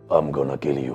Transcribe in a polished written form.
I'm gonna kill you،